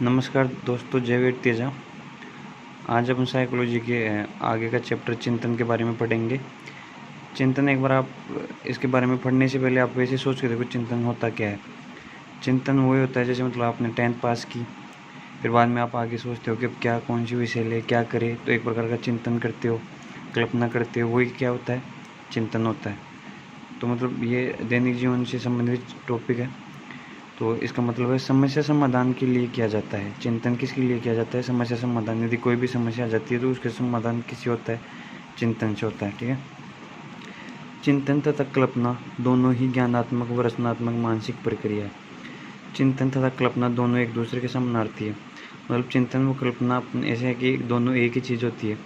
नमस्कार दोस्तों, जय वीर तेजा। आज अपन साइकोलॉजी के आगे का चैप्टर चिंतन के बारे में पढ़ेंगे। चिंतन एक बार आप इसके बारे में पढ़ने से पहले आप वैसे सोच के देखो चिंतन होता क्या है। चिंतन वही होता है जैसे मतलब आपने 10th पास की, फिर बाद में आप आगे सोचते हो कि अब क्या कौन सी विषय ले, क्या करे, तो एक प्रकार का चिंतन करते हो, कल्पना करते हो, वही क्या होता है, चिंतन होता है। तो मतलब ये दैनिक जीवन से संबंधित टॉपिक है। तो इसका मतलब है समस्या समाधान के लिए किया जाता है। चिंतन किसके लिए किया जाता है? समस्या समाधान। यदि कोई भी समस्या आ जाती है तो उसका समाधान किससे होता है? चिंतन से होता है। ठीक है। चिंतन तथा कल्पना दोनों ही ज्ञानात्मक व रचनात्मक मानसिक प्रक्रिया है। चिंतन तथा कल्पना दोनों एक दूसरे के समानार्थी है। मतलब चिंतन व कल्पना ऐसे है कि दोनों एक ही चीज़ होती है।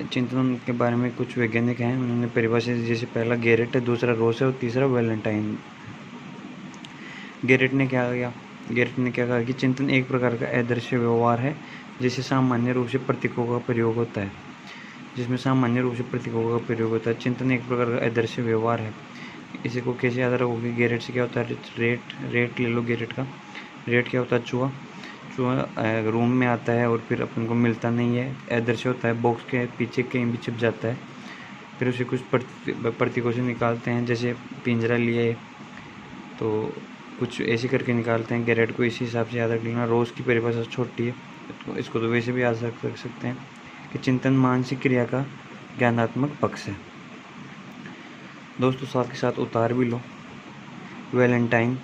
चिंतन के बारे में कुछ वैज्ञानिक हैं, उन्होंने परिभाषित, जैसे पहला गेरेट है, दूसरा रोस है और तीसरा वैलेंटाइन। गेरेट ने क्या कहा कि चिंतन एक प्रकार का अदृश्य व्यवहार है जिसमें सामान्य रूप से प्रतीकों का प्रयोग होता है। चिंतन एक प्रकार का अदृश्य व्यवहार है। इसी को कैसे याद रखोगे? गेरेट से क्या होता है? रेट ले लो। गेरेट क्या होता है? चूहा रूम में आता है और फिर अपन को मिलता नहीं है, अदृश्य होता है, बॉक्स के पीछे कहीं भी छिप जाता है। फिर उसे कुछ प्रतीकों से निकालते हैं, जैसे पिंजरा लिए तो कुछ ऐसे करके निकालते हैं। गेरेट को इसी हिसाब से याद रख लेना। रोज की परिभाषा छोटी है, तो इसको तो वैसे भी याद रख सकते हैं कि चिंतन मानसिक क्रिया का ज्ञानात्मक पक्ष है। दोस्तों साथ के साथ उतार भी लो। वैलेंटाइन।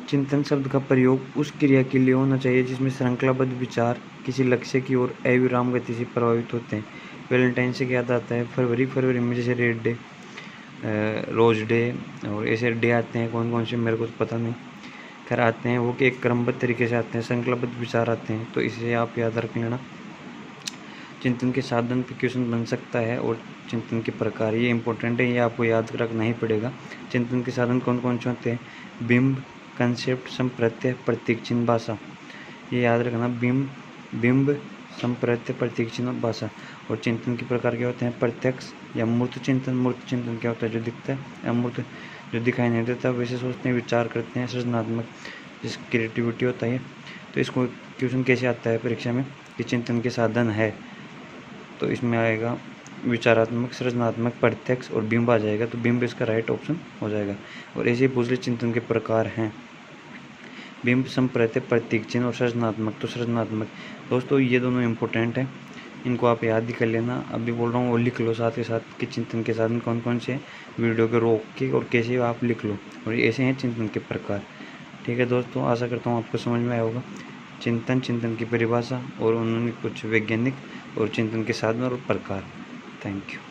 चिंतन शब्द का प्रयोग उस क्रिया के लिए होना चाहिए जिसमें श्रृंखलाबद्ध विचार किसी लक्ष्य की ओर अविराम गति से प्रभावित होते हैं। वैलेंटाइन से क्या याद आता है? फरवरी में जैसे रेड डे, रोज डे और ऐसे डे आते हैं, कौन कौन से मेरे को तो पता नहीं, खैर आते हैं वो कि एक क्रमबद्ध तरीके से आते हैं, श्रृंखलाबद्ध विचार आते हैं। तो इसे आप याद रख लेना। चिंतन के साधन पे क्वेश्चन बन सकता है और चिंतन के प्रकार, ये इंपॉर्टेंट है, ये आपको याद रखना ही पड़ेगा। चिंतन के साधन कौन कौन से होते हैं? बिंब, कंसेप्ट, संप्रत्यय, प्रतीक चिन्ह, भाषा। ये याद रखना, बिंब, संप्रत्यय, प्रतीक चिन्ह, भाषा। और चिंतन के प्रकार क्या होते हैं? प्रत्यक्ष या मूर्त चिंतन। मूर्त चिंतन क्या होता है? जो दिखता है। अमूर्त जो दिखाई नहीं देता, वैसे सोचते हैं, विचार करते हैं। सृजनात्मक जिस क्रिएटिविटी होता है। तो इसको क्वेश्चन कैसे आता है परीक्षा में कि चिंतन के साधन है, तो इसमें आएगा विचारात्मक, सृजनात्मक, प्रत्यक्ष और बिंब आ जाएगा। तो बिंब इसका राइट ऑप्शन हो जाएगा। और ऐसे ही पूछ ले चिंतन के प्रकार हैं, बिंब, संप्रत्यय, प्रतीक चिन्ह और सृजनात्मक। तो सृजनात्मक दोस्तों ये दोनों इंपॉर्टेंट है, इनको आप याद ही कर लेना। अभी बोल रहा हूँ वो लिख लो साथ के साथ कि चिंतन के साधन कौन कौन से, वीडियो के रोक के और कैसे आप लिख लो। और ऐसे हैं चिंतन के प्रकार। ठीक है दोस्तों, आशा करता हूँ आपको समझ में आया होगा। चिंतन की परिभाषा और उन्होंने कुछ वैज्ञानिक और चिंतन के साधन और प्रकार। Thank you.